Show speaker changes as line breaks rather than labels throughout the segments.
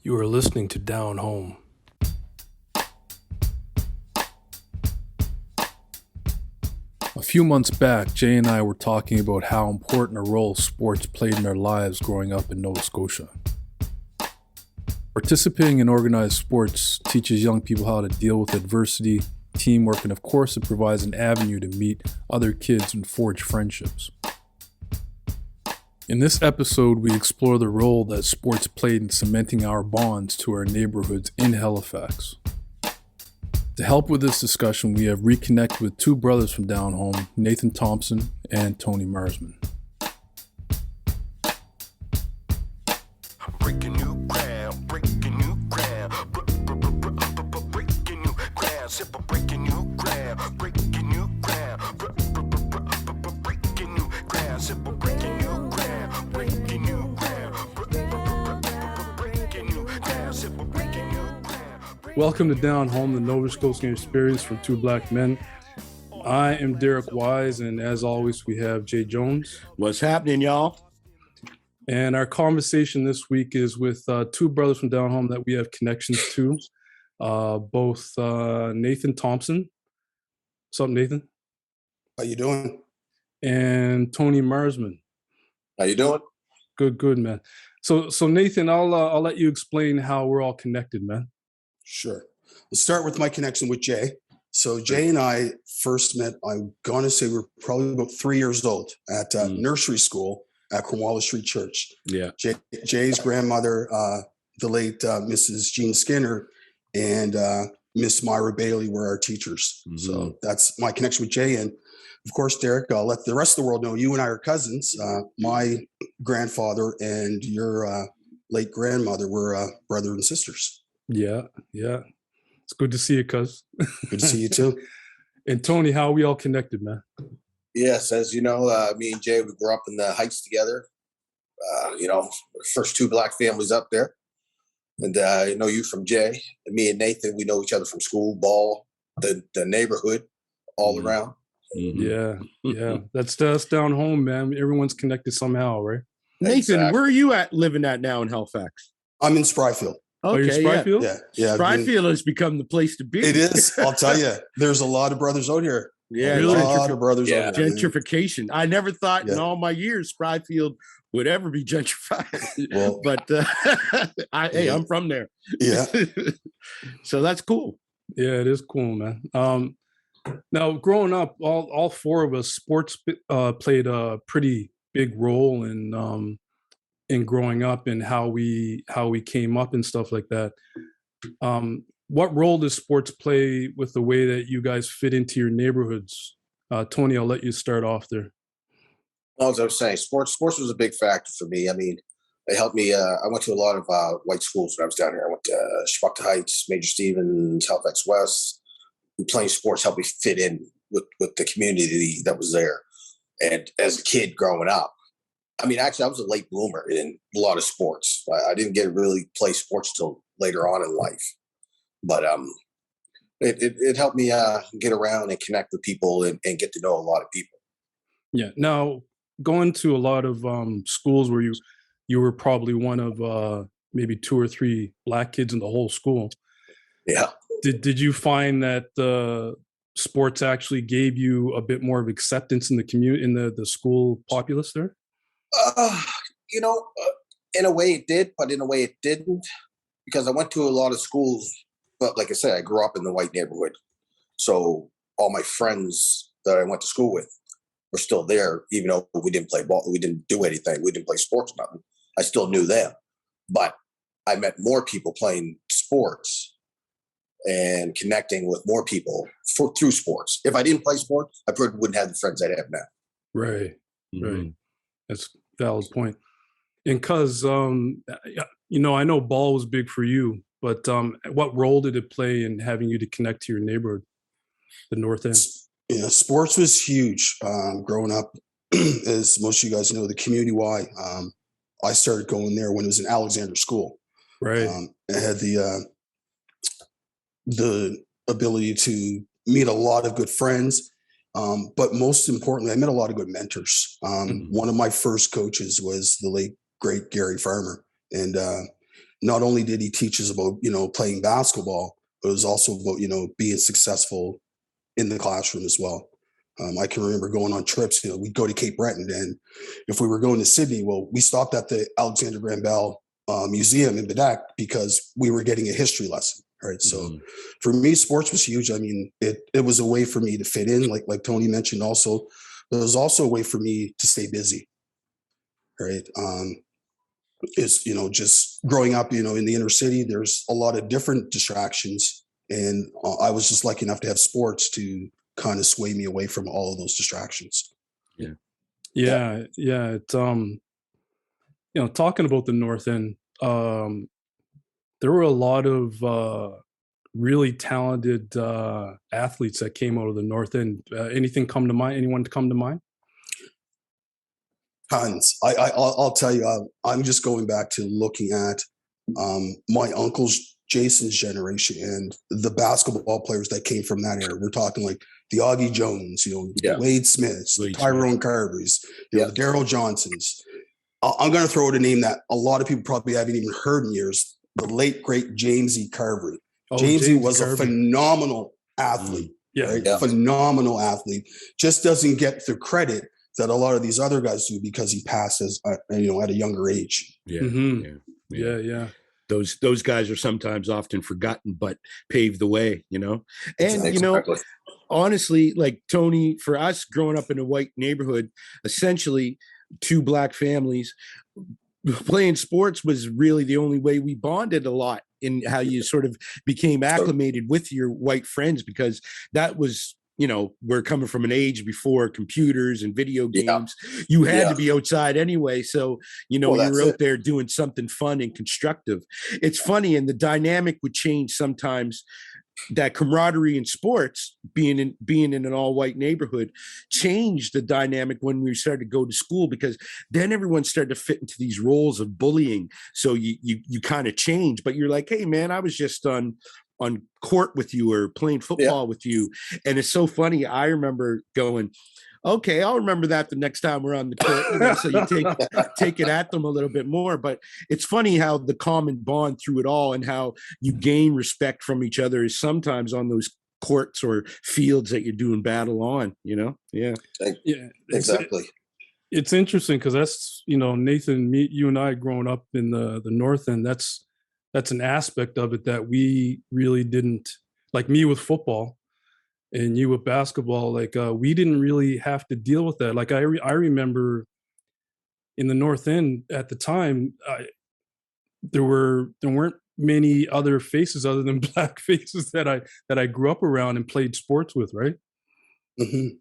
You are listening to Down Home. A few months back, Jay and I were talking about how important a role sports played in our lives growing up in Nova Scotia. Participating in organized sports teaches young people how to deal with adversity, teamwork, and of course it provides an avenue to meet other kids and forge friendships. In this episode, we explore the role that sports played in cementing our bonds to our neighborhoods in Halifax. To help with this discussion, we have reconnected with two brothers from down home, Nathan Thompson and Tony Marsman.
Breaking new ground, breaking new ground, breaking new ground, simple breaking new ground, breaking new ground, breaking new ground, simple breaking new ground, breaking new ground, breaking new ground, simple breaking new ground.
Welcome to Down Home, the Nova Scotian experience for two black men. I am Derek Wise, and as always, we have Jay Jones.
What's happening, y'all?
And our conversation this week is with two brothers from down home that we have connections to, both Nathan Thompson. What's up, Nathan?
How you doing?
And Tony Marsman.
How you doing?
Good, man. So Nathan, I'll let you explain how we're all connected, man.
Sure. Let's start with my connection with Jay. So Jay and I first met, I'm going to say we were probably about 3 years old at nursery school at Cornwall Street Church.
Yeah.
Jay's grandmother, the late Mrs. Jean Skinner, and Miss Myra Bailey were our teachers. Mm-hmm. So that's my connection with Jay. And of course, Derek, I'll let the rest of the world know you and I are cousins. My grandfather and your late grandmother were brother and sisters.
Yeah. It's good to see you, cuz.
Good to see you too.
And Tony, how are we all connected, man?
Yes, as you know, me and Jay, we grew up in the Heights together. First two black families up there. And I know you from Jay. And me and Nathan, we know each other from school, ball, the neighborhood, all around.
Mm-hmm. Yeah. That's us down home, man. Everyone's connected somehow, right?
Nathan,
Exactly.
where are you living at now in Halifax?
I'm in Spryfield.
Oh, you're Spryfield?
Yeah.
Spryfield has become the place to be.
It is. I'll tell you, there's a lot of brothers out here.
Yeah,
A lot of brothers out here.
gentrification. I never thought in all my years Spryfield would ever be gentrified.
Well,
but I'm from there.
Yeah.
So that's cool.
Yeah, it is cool, man. Now, growing up, all four of us, sports played a pretty big role in growing up and how we came up and stuff like that. What role does sports play with the way that you guys fit into your neighborhoods? Tony, I'll let you start off there.
Well, as I was saying, sports was a big factor for me. I mean, it helped me. I went to a lot of white schools when I was down here. I went to Schmuckta Heights, Major Stevens, Halifax West. Playing sports helped me fit in with the community that was there. And as a kid growing up, I mean, actually, I was a late bloomer in a lot of sports. I didn't get to really play sports till later on in life. But it helped me get around and connect with people and get to know a lot of people.
Yeah. Now, going to a lot of schools where you were probably one of maybe 2 or 3 black kids in the whole school.
Yeah.
Did you find that sports actually gave you a bit more of acceptance in the community, in the school populace there?
In a way it did, but in a way it didn't, because I went to a lot of schools. But like I said, I grew up in the white neighborhood. So all my friends that I went to school with were still there, even though we didn't play ball. We didn't do anything. We didn't play sports, nothing. I still knew them. But I met more people playing sports and connecting with more people through sports. If I didn't play sports, I probably wouldn't have the friends I have now.
Right. That's a valid point. And because, I know ball was big for you, but what role did it play in having you to connect to your neighborhood, the North End?
Yeah, sports was huge growing up. As most of you guys know, the community Y. I started going there when it was in Alexander School.
Right.
I had the ability to meet a lot of good friends. But most importantly, I met a lot of good mentors. One of my first coaches was the late, great Gary Farmer. And not only did he teach us about, playing basketball, but it was also about, being successful in the classroom as well. I can remember going on trips, we'd go to Cape Breton, and if we were going to Sydney, well, we stopped at the Alexander Graham Bell Museum in Bedak because we were getting a history lesson, right? So for me, sports was huge. I mean, it was a way for me to fit in, like Tony mentioned also, but it was also a way for me to stay busy, right? Is, just growing up, in the inner city, there's a lot of different distractions. And I was just lucky enough to have sports to kind of sway me away from all of those distractions.
Yeah. It's, talking about the North End, there were a lot of really talented athletes that came out of the North End. Anything come to mind? Anyone come to mind?
Tons. I'll tell you, I'm just going back to looking at my uncle's, Jason's generation, and the basketball players that came from that era. We're talking like the Augie Jones, Wade Smiths, the Tyrone Carvers, the Daryl Johnsons. I'm going to throw out a name that a lot of people probably haven't even heard in years, the late, great James E. Carvery. James E. was a phenomenal athlete, right? Phenomenal athlete. Just doesn't get the credit that a lot of these other guys do because he passes, at a younger age.
Yeah.
Those guys are sometimes often forgotten, but paved the way, And,
Exactly.
Honestly, like Tony, for us growing up in a white neighborhood, essentially 2 Black families, playing sports was really the only way we bonded a lot in how you sort of became acclimated with your white friends, because that was, we're coming from an age before computers and video games. You had to be outside anyway. So, you were out there doing something fun and constructive. It's funny. And the dynamic would change sometimes. That camaraderie in sports, being in an all white neighborhood, changed the dynamic when we started to go to school, because then everyone started to fit into these roles of bullying. So you kind of change, but you're like, hey man, I was just on court with you or playing football with you. And it's so funny. I remember going, okay, I'll remember that the next time we're on the court. So you take it at them a little bit more. But it's funny how the common bond through it all and how you gain respect from each other is sometimes on those courts or fields that you're doing battle on, Yeah,
exactly.
It's interesting because that's, Nathan, you and I growing up in the North End, that's an aspect of it that we really didn't, like me with football and you with basketball, like we didn't really have to deal with that. Like I remember in the North End at the time, there weren't many other faces other than Black faces that I grew up around and played sports with, right?
Mm-hmm.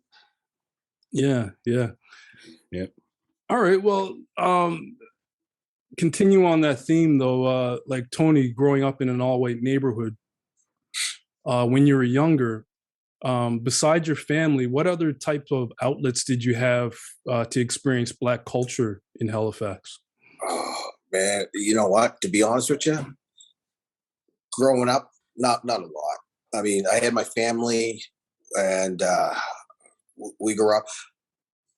Yeah. All right. Well, continue on that theme though. Like Tony, growing up in an all-white neighborhood, when you were younger, besides your family, what other type of outlets did you have to experience Black culture in Halifax?
Oh man, you know what? To be honest with you, growing up, not a lot. I mean, I had my family, and we grew up.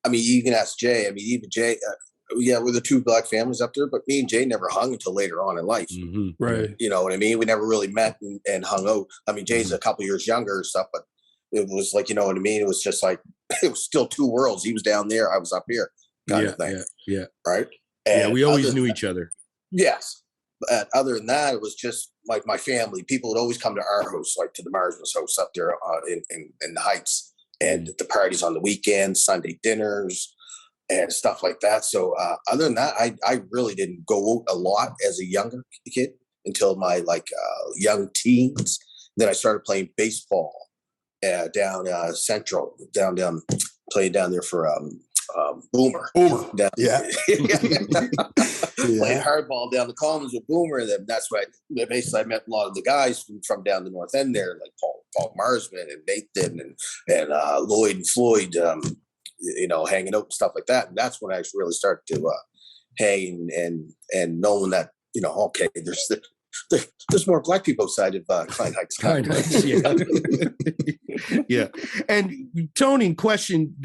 I mean, you can ask Jay. I mean, even Jay. We're the 2 Black families up there, but me and Jay never hung until later on in life.
Mm-hmm.
Right.
You know what I mean? We never really met and hung out. I mean, Jay's a couple years younger and stuff, but it was like, you know what I mean? It was just like, it was still 2 worlds. He was down there, I was up here, kind of thing.
Yeah.
Right.
And we always knew each other.
Yes. But other than that, it was just like my family. People would always come to our house, like to the Marsman's house up there in the Heights, and the parties on the weekends, Sunday dinners, and stuff like that. So other than that, I really didn't go out a lot as a younger kid until my young teens. Then I started playing baseball down Central, playing down there for Boomer. Down, playing hardball down the Commons with Boomer. And then that's why basically I met a lot of the guys from down the North End there, like Paul Marsman and Nathan and Lloyd and Floyd, hanging out and stuff like that. And that's when I really started to hang and knowing that, okay, there's more Black people outside of Klein Heights.
Yeah. And Tony, question,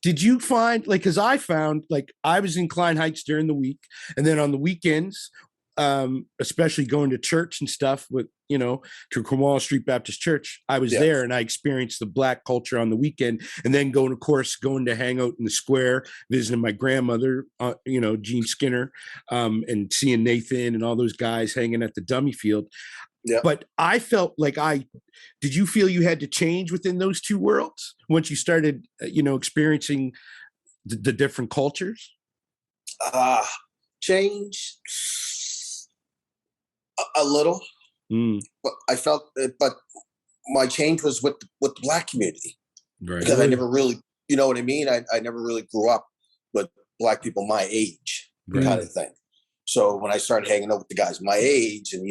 did you find, because I found, I was in Klein Heights during the week, and then on the weekends, especially going to church and stuff with, to Cornwall Street Baptist Church. I was there and I experienced the Black culture on the weekend, and then going to hang out in the square, visiting my grandmother, Jean Skinner, and seeing Nathan and all those guys hanging at the dummy field.
Yeah.
But I felt like did you feel you had to change within those two worlds once you started, experiencing the different cultures?
Change a little, but I felt, but my change was with the Black community,
Right.
because I never really, you know what I mean? I never really grew up with Black people my age, kind of thing. So when I started hanging out with the guys my age, and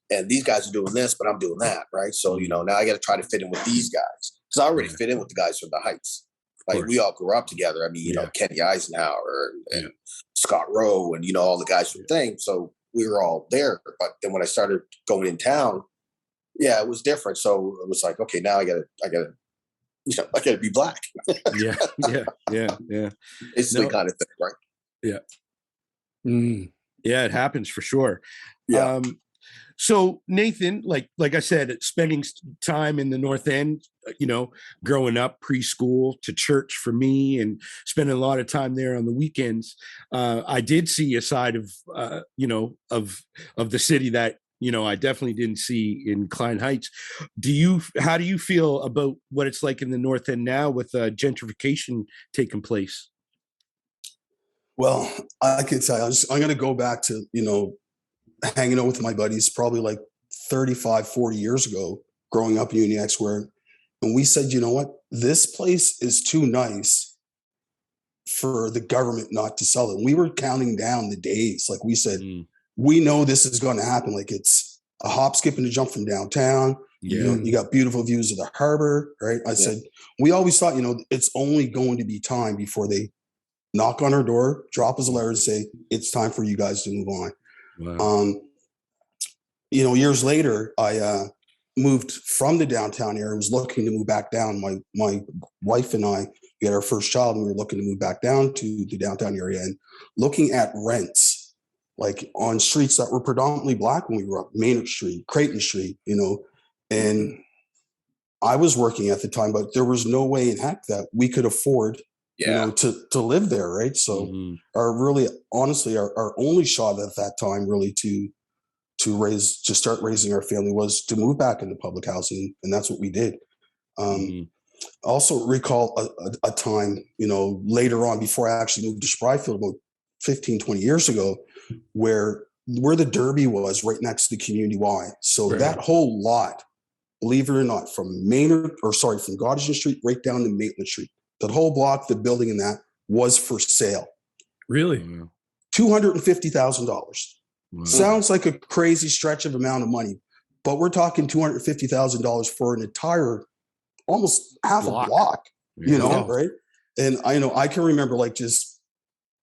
and these guys are doing this, but I'm doing that, right? So now I got to try to fit in with these guys, because I already fit in with the guys from the Heights. Like, we all grew up together. I mean, Kenny Eisenhower and Scott Rowe and, all the guys from the thing. So we were all there. But then when I started going in town, it was different. So it was like, okay, now I gotta be Black.
Yeah.
It's the kind of thing, right?
Yeah. Yeah, it happens for sure.
Yeah.
So Nathan, like I said, spending time in the North End, growing up, preschool to church for me, and spending a lot of time there on the weekends, I did see a side of of the city that I definitely didn't see in Klein Heights. How do you feel about what it's like in the North End now with gentrification taking place?
Well, I can tell you, I'm going to go back to, hanging out with my buddies probably like 35, 40 years ago, growing up in Uniacke Square. And we said, you know what, this place is too nice for the government not to sell it. And we were counting down the days. Like we said, we know this is going to happen. Like, it's a hop, skip, and a jump from downtown. You got beautiful views of the harbor, right? I said, we always thought, it's only going to be time before they knock on our door, drop us a letter and say, it's time for you guys to move on.
Wow.
Years later, I moved from the downtown area. I was looking to move back down. My wife and I, we had our first child, and we were looking to move back down to the downtown area, and looking at rents, like on streets that were predominantly Black when we were up, Maynard Street, Creighton Street, and I was working at the time, but there was no way in heck that we could afford to live there, right? So honestly, our only shot at that time really to start raising our family was to move back into public housing, and that's what we did. Also recall a time, later on, before I actually moved to Spryfield about 15, 20 years ago, where the Derby was right next to the community Y. So that whole lot, believe it or not, from Gottingen Street right down to Maitland Street, that whole block, the building in that was for sale.
Really?
$250,000.
Wow.
Sounds like a crazy stretch of amount of money, but we're talking $250,000 for an entire, almost half a block, right? And I can remember like just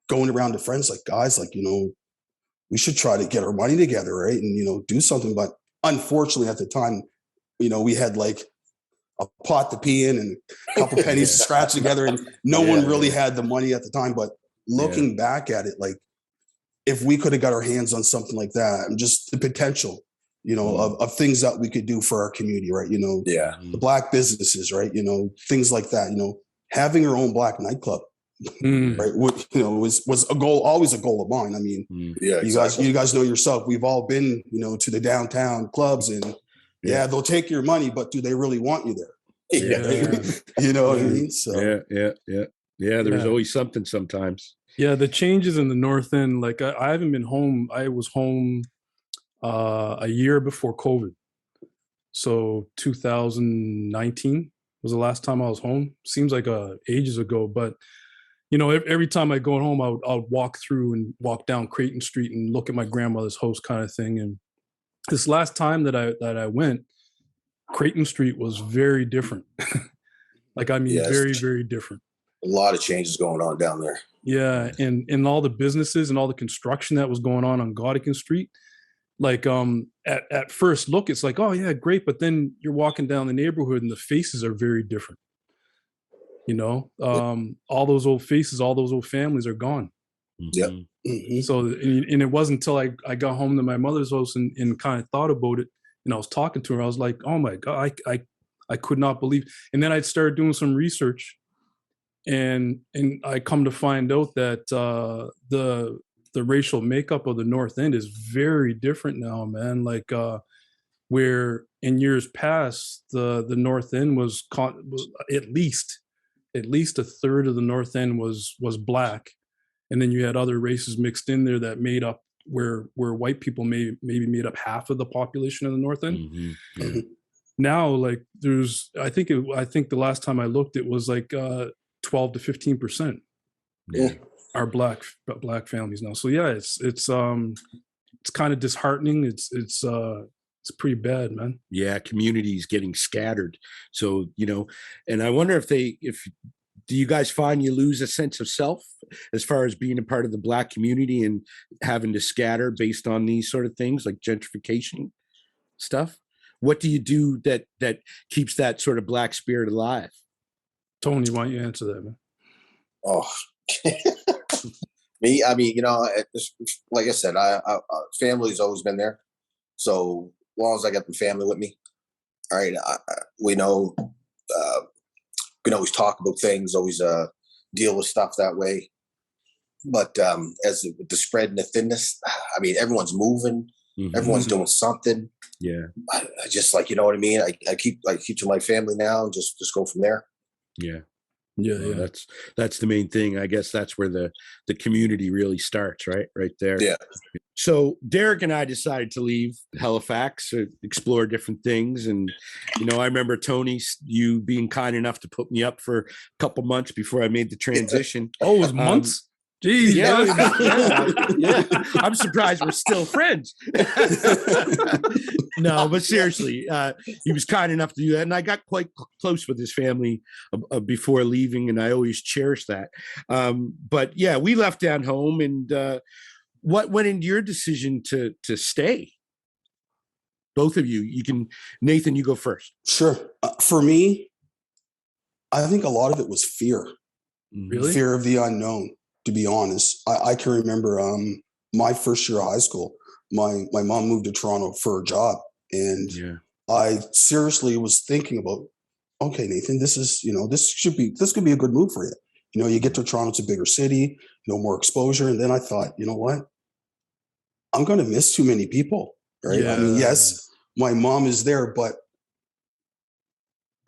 going around to friends, like, guys, like, we should try to get our money together, right? And, do something. But unfortunately at the time, we had like a pot to pee in and a couple pennies to scratch together, and no one really had the money at the time. But looking back at it, like, if we could have got our hands on something like that, and just the potential, of things that we could do for our community, right? The Black businesses, right? Things like that, having our own Black nightclub, right? Was a goal, always a goal of mine. I mean, you guys know yourself, we've all been, to the downtown clubs, and they'll take your money, but do they really want you there? You know what I mean? So
there's always something sometimes.
Yeah, the changes in the North End, like I haven't been home. I was home a year before COVID. So 2019 was the last time I was home. Seems like ages ago, but every time I go home, I would walk through and walk down Creighton Street and look at my grandmother's house, kind of thing. And this last time that I went, Creighton Street was very different. Very, very different.
A lot of changes going on down there.
Yeah, and all the businesses and all the construction that was going on Gottingen Street, like at first look, it's like, oh yeah, great, but then you're walking down the neighborhood and the faces are very different. All those old faces, all those old families are gone.
Yep.
Mhm.
So, and it wasn't until I got home to my mother's house and kind of thought about it, and I was talking to her, I was like, oh my God, I could not believe. And then I started doing some research, and I come to find out that the racial makeup of the North End is very different now, man. Like where in years past the North End was at least a third of the North End was black, and then you had other races mixed in there that made up where white people maybe made up half of the population of the North End.
Mm-hmm. Yeah.
Mhm.
Now, like there's, I think the last time I looked, it was like 12 to 15%
Yeah.
are black families now. So yeah, it's kind of disheartening. It's pretty bad, man.
Yeah, communities getting scattered. So, and I wonder if do you guys find you lose a sense of self as far as being a part of the Black community and having to scatter based on these sort of things like gentrification stuff? What do you do that keeps that sort of Black spirit alive?
Tony, why don't you answer that, man?
Oh, me. I mean, like I said, I family's always been there. So as long as I got the family with me, all right, we know we can always talk about things, always deal with stuff that way. But as with the spread and the thinness, I mean, everyone's moving,
Mhm.
everyone's doing something.
Yeah,
I just like, you know what I mean. I keep to my family now and just go from there.
yeah.
Yeah,
Well,
yeah.
that's the main thing. I guess that's where the community really starts, right there.
Yeah.
So Derek and I decided to leave Halifax to explore different things, and I remember Tony, you being kind enough to put me up for a couple months before I made the transition.
Oh, it was months. Jeez,
Yeah. I'm surprised we're still friends. No, but seriously, he was kind enough to do that, and I got quite close with his family before leaving, and I always cherish that. But yeah, we left down home, and what went into your decision to stay? Both of you. Nathan, you go first.
Sure. For me, I think a lot of it was fear.
Really?
Fear of the unknown, to be honest. I can remember my first year of high school, my mom moved to Toronto for a job. And
Yeah.
I seriously was thinking about, okay, Nathan, this could be a good move for you. You get to Toronto, it's a bigger city, more exposure. And then I thought, you know what? I'm going to miss too many people, right? I mean,
Yeah.
yes, my mom is there, but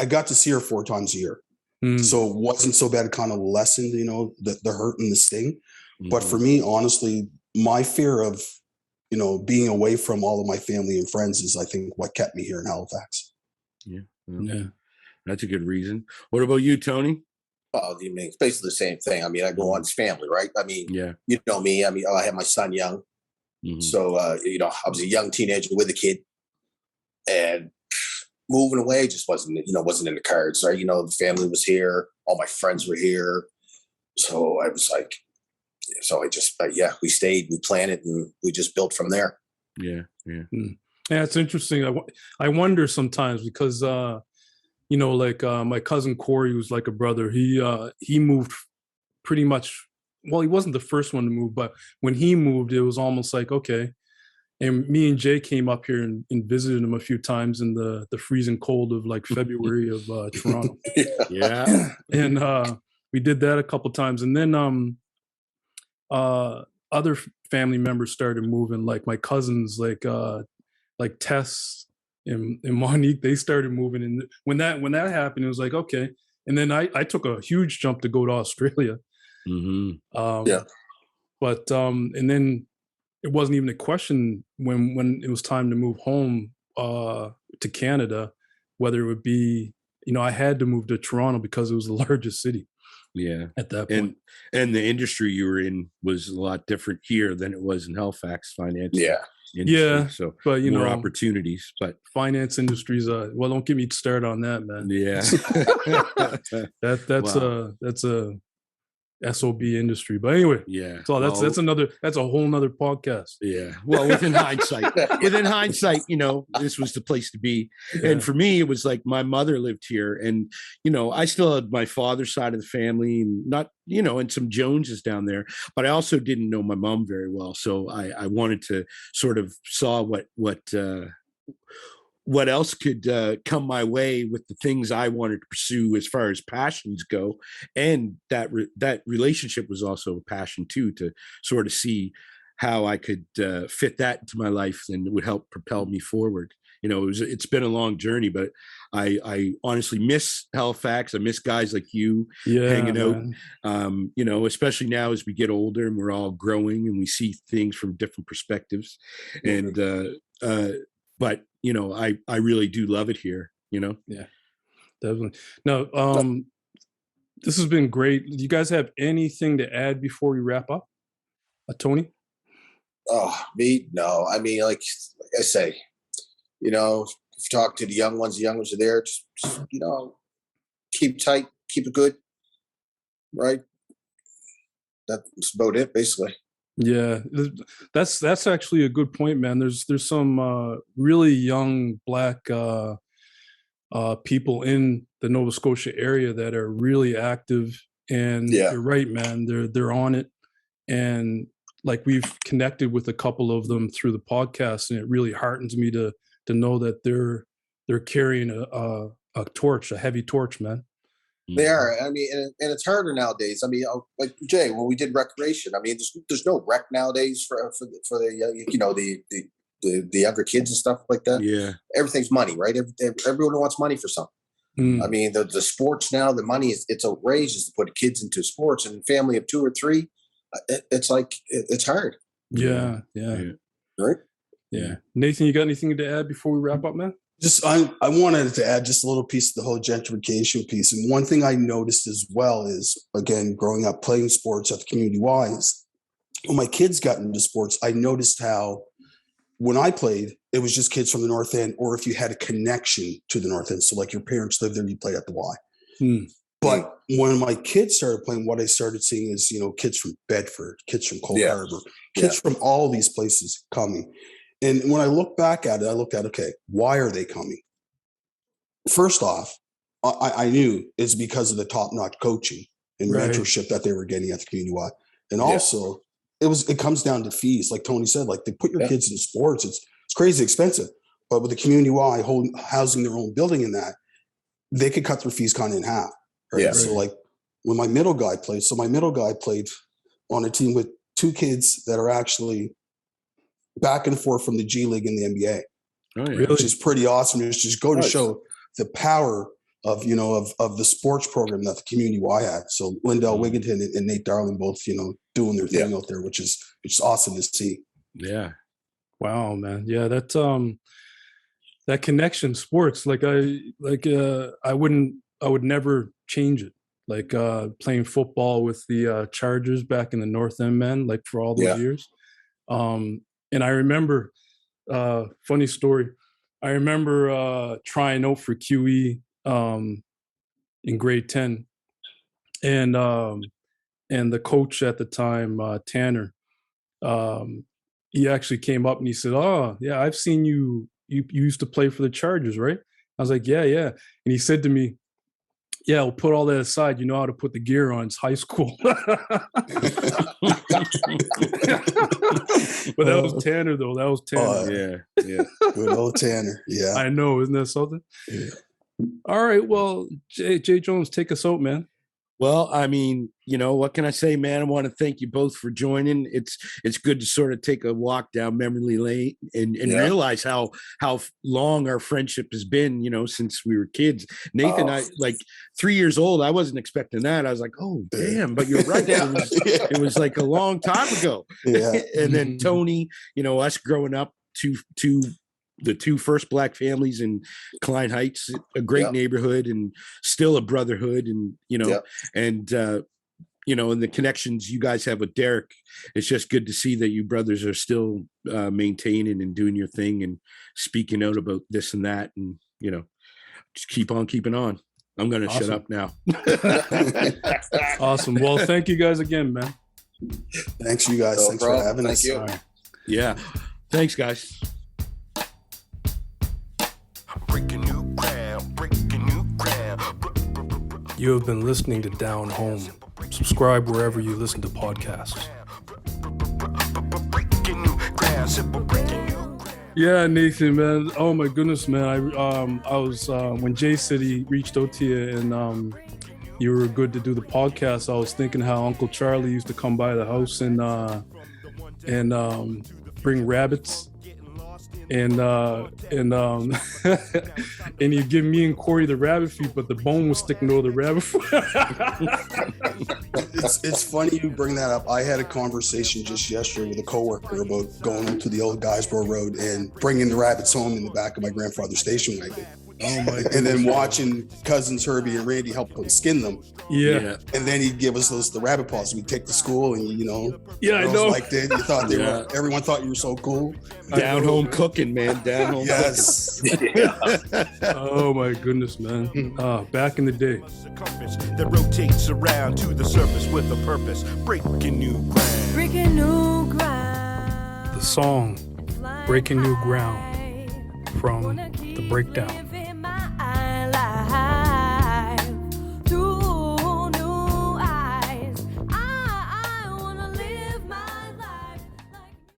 I got to see her 4 times a year.
Mm.
So it wasn't so bad. It kind of lessened, the hurt and the sting. But
Mhm.
for me, honestly, my fear of, being away from all of my family and friends is, I think, what kept me here in Halifax.
Yeah.
Yeah.
That's a good reason. What about you, Tony?
Oh, you mean it's basically the same thing. I mean, I go on as family, right? I mean,
Yeah.
you know me. I mean, I had my son young,
Mhm.
so I was a young teenager with a kid, and moving away just wasn't in the cards, right? The family was here, all my friends were here, so I was like, we stayed, we planted, and we just built from there.
Yeah. Yeah.
Yeah, it's interesting. I wonder sometimes because my cousin Corey, who's like a brother, he moved pretty much. Well, he wasn't the first one to move, but when he moved, it was almost like, okay. And me and Jay came up here and visited him a few times in the freezing cold of like February of Toronto.
Yeah.
And we did that a couple times, and then other family members started moving, like my cousins, like Tess and Monique, they started moving. And when that happened, it was like, okay. And then I took a huge jump to go to Australia.
Mm-hmm.
Yeah.
But and then it wasn't even a question when it was time to move home to Canada, whether it would be, I had to move to Toronto because it was the largest city.
Yeah.
At that point.
And the industry you were in was a lot different here than it was in Halifax, finance.
Yeah.
Industry,
yeah.
So
but
more opportunities, but
finance industries, well, don't get me started on that, man.
Yeah.
That's SOB industry. But anyway,
Yeah.
so that's a whole nother podcast.
Yeah. Well, within hindsight, you know, this was the place to be.
Yeah.
And for me, it was like my mother lived here, and, you know, I still had my father's side of the family, and not, you know, and some Joneses down there, but I also didn't know my mom very well. So I wanted to sort of saw what else could come my way with the things I wanted to pursue as far as passions go. And that relationship was also a passion too, to sort of see how I could fit that into my life, and it would help propel me forward. You know, it's been a long journey, but I honestly miss Halifax. I miss guys like you hanging out, you know, especially now as we get older and we're all growing and we see things from different perspectives. And, but you know, I really do love it here, you know?
Yeah, definitely. No, this has been great. Do you guys have anything to add before we wrap up? Tony?
Oh, me? No. I mean, like I say, you know, if you talk to the young ones are there, just, you know, keep tight, keep it good. Right. That's about it, basically.
Yeah, that's actually a good point, man. There's some really young Black people in the Nova Scotia area that are really active, and you're right, man. They're on it, and like we've connected with a couple of them through the podcast, and it really heartens me to know that they're carrying a torch, a heavy torch, man.
They are. I mean, and it's harder nowadays. I mean, like Jay, when we did recreation, I mean, there's no rec nowadays for the you know, the younger kids and stuff like that.
Yeah,
everything's money, right? Everyone wants money for something. I mean, the sports now, the money it's outrageous to put kids into sports, and family of 2 or 3. It's like it's hard.
Yeah.
Right.
Yeah. Nathan, you got anything to add before we wrap up, man?
Just I wanted to add just a little piece of the whole gentrification piece. And one thing I noticed as well is, again, growing up playing sports at the community wise, when my kids got into sports, I noticed how when I played, it was just kids from the North End, or if you had a connection to the North End. So like your parents lived there, you played at the Y. But when my kids started playing, what I started seeing is, you know, kids from Bedford, kids from Cold Harbor, kids from all these places coming. And when I look back at it, I looked at, okay, why are they coming? First off, I knew it's because of the top-notch coaching and mentorship that they were getting at the community Y. And also, it comes down to fees. Like Tony said, like they put your kids in sports. It's crazy expensive. But with the community Y housing their own building in that, they could cut their fees kind of in half. Right? Yeah. So like when my middle guy played, on a team with 2 kids that are actually back and forth from the G League and the NBA, which is pretty awesome. It's just go to show the power of, you know, of the sports program that the community Y had. So Lindell Wigginton and Nate Darling both, you know, doing their thing out there, which is awesome to see.
Yeah.
Wow, man. Yeah, that's that connection sports. Like I would never change it. Like playing football with the Chargers back in the North End, man, like for all those years. And I remember, funny story, I remember trying out for QE in grade 10. And the coach at the time, Tanner, he actually came up and he said, "Oh, yeah, I've seen you used to play for the Chargers, right?" I was like, yeah. And he said to me, "Yeah, we'll put all that aside. You know how to put the gear on. It's high school." But that was Tanner, though. That was Tanner.
Yeah.
Good old Tanner. Yeah.
I know. Isn't that something?
Yeah.
All right. Well, Jay Jones, take us out, man.
Well, I mean, you know, what can I say, man? I want to thank you both for joining. It's good to sort of take a walk down memory lane and realize how long our friendship has been, you know, since we were kids. Nathan, I like 3 years old. I wasn't expecting that. I was like, oh, damn, but you're right. It was like a long time ago. Yeah. And then Tony, you know, us growing up the 2 first Black families in Klein Heights, a great neighborhood and still a brotherhood, and, you know, and, you know, and the connections you guys have with Derek, it's just good to see that you brothers are still maintaining and doing your thing and speaking out about this and that. And, you know, just keep on keeping on. I'm gonna shut
Awesome.
up now.
Awesome. Well, thank you guys again, man.
Thanks, you guys.
No
Thanks
problem.
for having
Thank
us.
you.
All right.
Yeah. Thanks, guys.
Breaking new ground, breaking new ground.
You have been listening to Down Home. Subscribe wherever you listen to podcasts.
Breaking new ground, simple breaking new ground.
Yeah, Nathan, man. Oh my goodness, man. I was when Jay said he reached out to you and you were good to do the podcast. I was thinking how Uncle Charlie used to come by the house and bring rabbits and and he'd give me and Corey the rabbit feet, but the bone was sticking over the rabbit foot.
It's funny you bring that up. I had a conversation just yesterday with a coworker about going up to the old Guysborough Road and bringing the rabbits home in the back of my grandfather's station wagon.
Oh my goodness.
And then watching cousins Herbie and Randy help them skin them.
Yeah.
And then he'd give us the rabbit paws. We'd take to school and,
Yeah, I
girls
know.
liked it. You thought they
Yeah.
were, everyone thought you were so cool.
Down home cooking, man. Down home
Yes.
Oh my goodness, man. Back in the day.
Circumference that rotates around to the surface with a purpose. Breaking new ground.
Breaking new ground.
The song Breaking New Ground from The Breakdown.